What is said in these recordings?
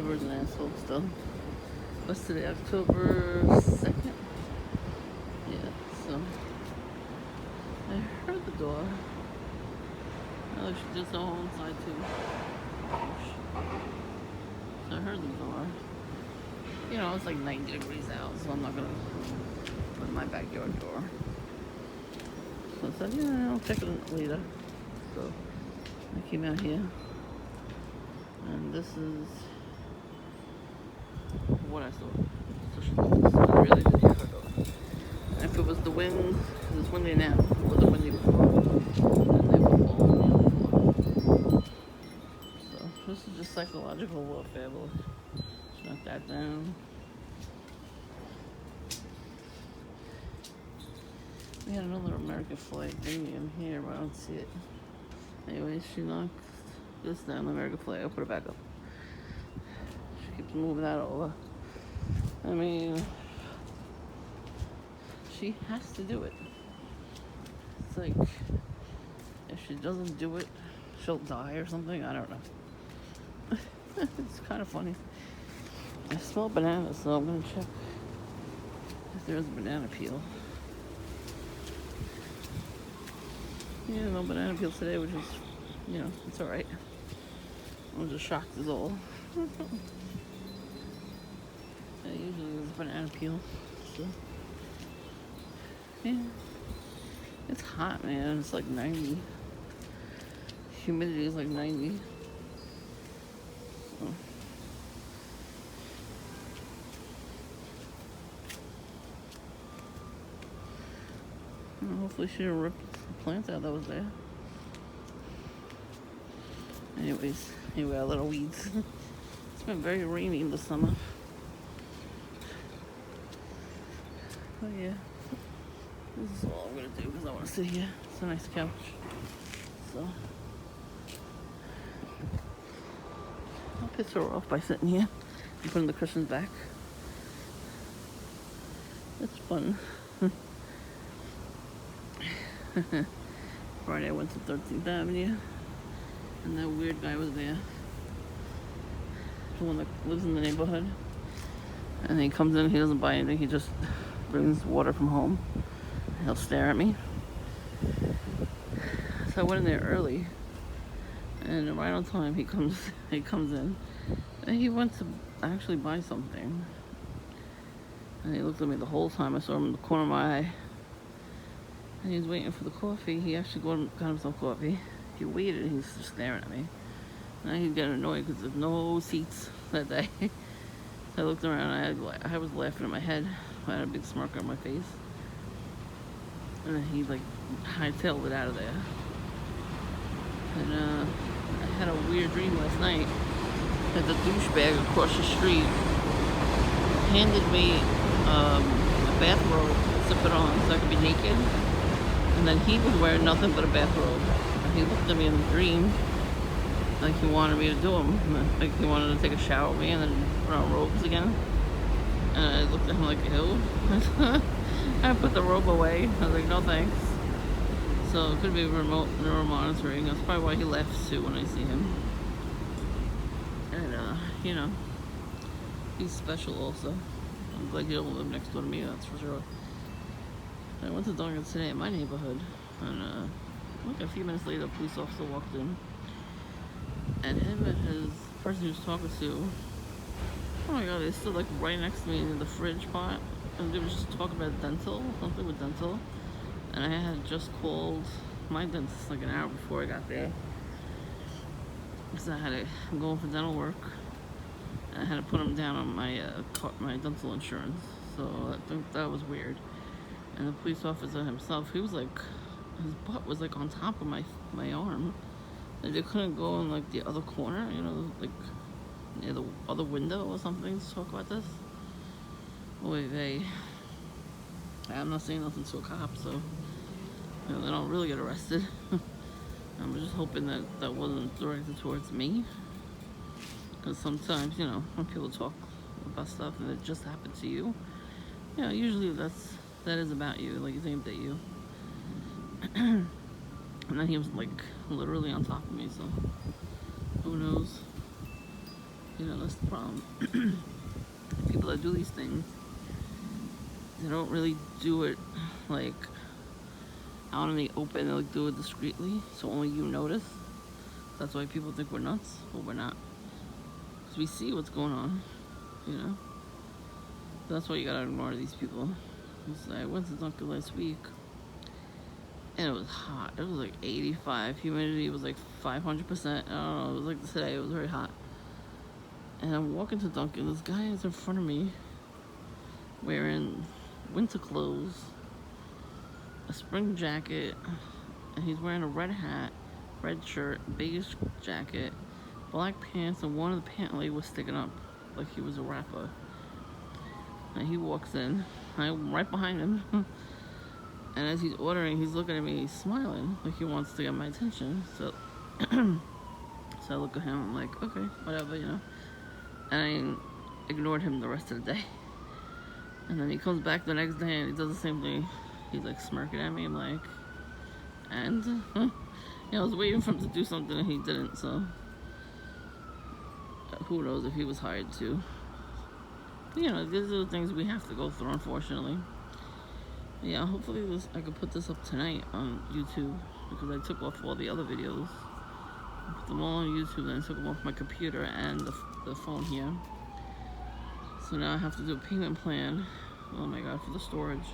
neighbor's an asshole still. What's today, October 2nd? Yeah, so I heard the door. Oh, she just go inside too. So I heard the door. You know, it's like 90 degrees out, so I'm not gonna put my backyard door. So I said, yeah, I'll check it later. So I came out here, and this is what I saw. So I really did hear her door. And if it was the wind, it's windy now. If it wasn't windy before, then they would fall on the floor. So this is just psychological warfare. We'll knock that down. We had another American flag thingy in here, but I don't see it. Anyway, she knocked this down, the American flag. I'll put it back up. She keeps moving that over. I mean, she has to do it. It's like, if she doesn't do it, she'll die or something. I don't know. It's kind of funny. I smell bananas, so I'm going to check if there's a banana peel. Yeah, no banana peels today, which is, you know, it's alright. I'm just shocked as all. Yeah, usually there's a banana peel, so. Yeah. It's hot, man. It's like 90. Humidity is like 90. So. Hopefully she didn't rip the plants out that was there. Anyway, a little weeds. It's been very rainy this summer. But yeah, this is all I'm gonna do because I want to sit here. It's a nice couch. So I'll piss her off by sitting here and putting the cushions back. It's fun. Friday I went to 13th Avenue, and that weird guy was there. The one that lives in the neighborhood. And he comes in, he doesn't buy anything, he just brings water from home. He'll stare at me. So I went in there early, and right on time he comes in. And he went to actually buy something. And he looked at me the whole time. I saw him in the corner of my eye. And he was waiting for the coffee. He actually got himself coffee. He waited, and he's just staring at me. Now he's getting annoyed because there's no seats that day. So I looked around, and I was laughing in my head. I had a big smirk on my face. And then he, like, hightailed it out of there. And I had a weird dream last night that the douchebag across the street handed me a bathrobe to put on so I could be naked. And then he was wearing nothing but a bathrobe. And he looked at me in the dream like he wanted me to do him. Like he wanted to take a shower with me and then put on robes again. And I looked at him like, ew. I put the robe away. I was like, no thanks. So it could be remote neural monitoring. That's probably why he laughs too when I see him. And, you know, he's special also. I'm glad he don't live next door to me, that's for sure. I went to Dunkin' today in my neighborhood, and like a few minutes later, a police officer walked in, and him and his person he was talking to, oh my god, they stood like right next to me in the fridge part, and they were just talking about dental, something with dental, and I had just called my dentist like an hour before I got there, because I'm going for dental work, and I had to put him down on my dental insurance, so I think that was weird. And the police officer himself, he was like, his butt was like on top of my arm. Like they couldn't go in like the other corner, you know, like near the other window or something to talk about this. I'm not saying nothing to a cop, so you know, they don't really get arrested. I'm just hoping that that wasn't directed towards me. Because sometimes, you know, when people talk about stuff and it just happened to you, you know, usually that is about you, like it's aimed at you. And then he was like literally on top of me, so who knows? You know, that's the problem. People that do these things, they don't really do it like out in the open. They like do it discreetly, so only you notice. That's why people think we're nuts, but we're not. Because we see what's going on, you know. That's why you gotta ignore these people. I went to Dunkin' last week, and it was hot. It was like 85. Humidity was like 500%. I don't know. It was like today. It was very hot. And I'm walking to Dunkin'. This guy is in front of me, wearing winter clothes, a spring jacket, and he's wearing a red hat, red shirt, beige jacket, black pants, and one of the pant leg was sticking up like he was a rapper. And he walks in. I'm right behind him. And as he's ordering, he's looking at me, he's smiling, like he wants to get my attention. So, so I look at him, I'm like, okay, whatever, you know. And I ignored him the rest of the day. And then he comes back the next day and he does the same thing. He's like smirking at me, I'm like, and? You know, I was waiting for him to do something and he didn't, so. Who knows if he was hired to. You know, these are the things we have to go through, unfortunately. Yeah, hopefully I could put this up tonight on YouTube, because I took off all the other videos. I put them all on YouTube, and I took them off my computer and the phone here. So now I have to do a payment plan, oh my god, for the storage,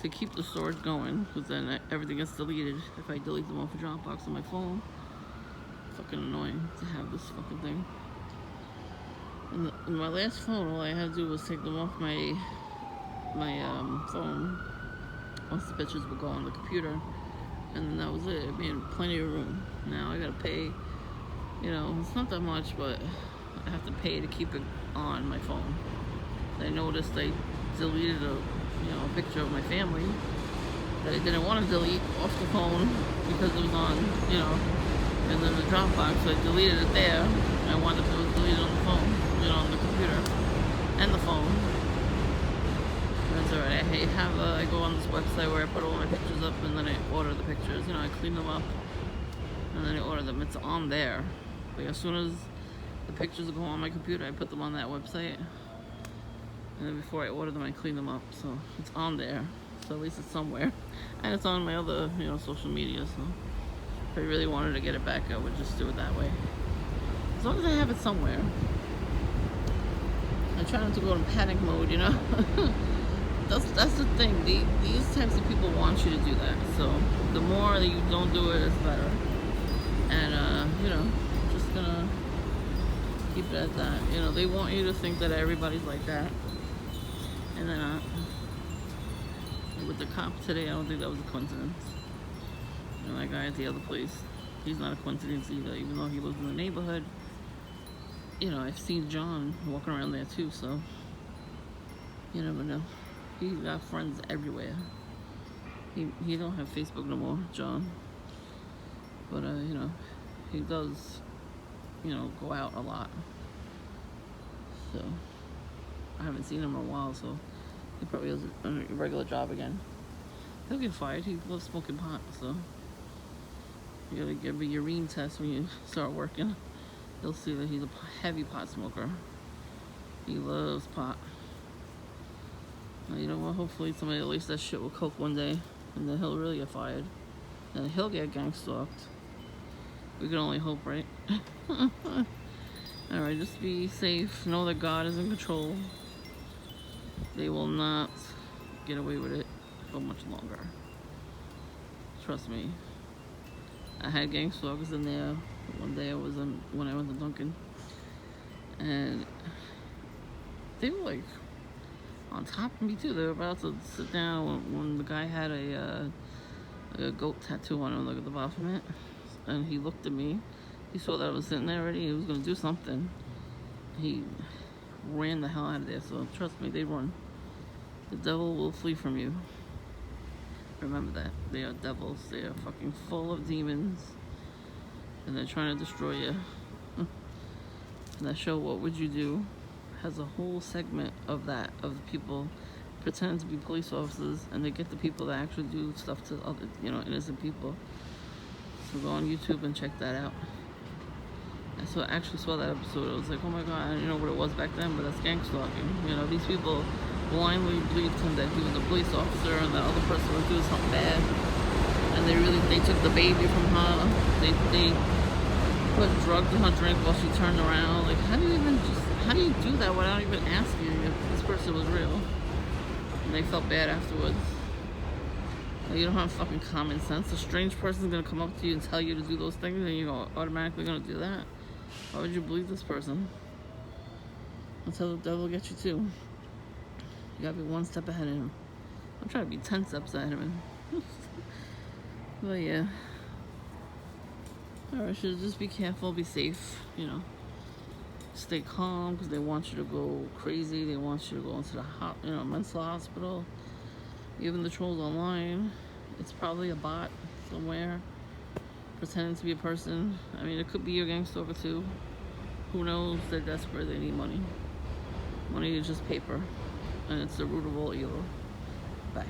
to keep the storage going, because then everything gets deleted if I delete them off of Dropbox on my phone. Fucking annoying to have this fucking thing. In my last phone, all I had to do was take them off my phone once the pictures would go on the computer, and then that was it. It made plenty of room. Now I gotta pay, you know, it's not that much, but I have to pay to keep it on my phone. I noticed I deleted a picture of my family that I didn't want to delete off the phone because it was on, you know, and then the Dropbox, so I deleted it there. I wanted it was deleted on the phone, you know, on the computer and the phone. That's alright. I go on this website where I put all my pictures up and then I order the pictures. You know, I clean them up and then I order them. It's on there. Like as soon as the pictures go on my computer, I put them on that website. And then before I order them, I clean them up. So it's on there. So at least it's somewhere. And it's on my other, you know, social media. So if I really wanted to get it back, I would just do it that way. As long as I have it somewhere. I try not to go in panic mode, you know. That's the thing. These types of people want you to do that. So the more that you don't do it, it's better. And you know, just gonna keep it at that. You know, they want you to think that everybody's like that, and they're not. With the cop today, I don't think that was a coincidence. You know, that guy at the other place, he's not a coincidence either. Even though he lives in the neighborhood, you know, I've seen John walking around there too. So you never know. He's got friends everywhere. He don't have Facebook no more, John. But you know, he does, you know, go out a lot. So I haven't seen him in a while, so he probably has a regular job again. He'll get fired. He loves smoking pot, so you gotta give a urine test when you start working. You'll see that he's a heavy pot smoker. He loves pot. You know what, hopefully somebody at least that shit will coke one day, and then he'll really get fired. And he'll get gang stalked. We can only hope, right? Alright, just be safe. Know that God is in control. They will not get away with it for much longer. Trust me. I had gang stalkers in there. One day when I went to Dunkin'. And they were like on top of me too. They were about to sit down when the guy had a goat tattoo on him, look at the bottom of it. And he looked at me. He saw that I was sitting there already. He was gonna do something. He ran the hell out of there. So trust me, they run. The devil will flee from you. Remember that. They are devils. They are fucking full of demons. And they're trying to destroy you. And that show, What Would You Do, has a whole segment of that, of people pretending to be police officers, and they get the people that actually do stuff to other, you know, innocent people. So go on YouTube and check that out. I actually saw that episode. I was like, oh my god, I didn't know what it was back then, but that's gang stalking. You know, these people blindly believed him that he was a police officer and the other person was doing something bad. And they took the baby from her. They put drugs in her drink while she turned around. Like, how do you do that without even asking if this person was real? And they felt bad afterwards. Like, you don't have fucking common sense. A strange person's gonna come up to you and tell you to do those things, and you're automatically gonna do that. Why would you believe this person? Until the devil gets you too. You gotta be one step ahead of him. I'm trying to be 10 steps ahead of him. But yeah. Alright, should just be careful, be safe, you know. Stay calm, because they want you to go crazy. They want you to go into the mental hospital. Even the trolls online, it's probably a bot somewhere pretending to be a person. I mean, it could be your gang stalker too. Who knows? They're desperate. They need money. Money is just paper, and it's the root of all evil. Bye.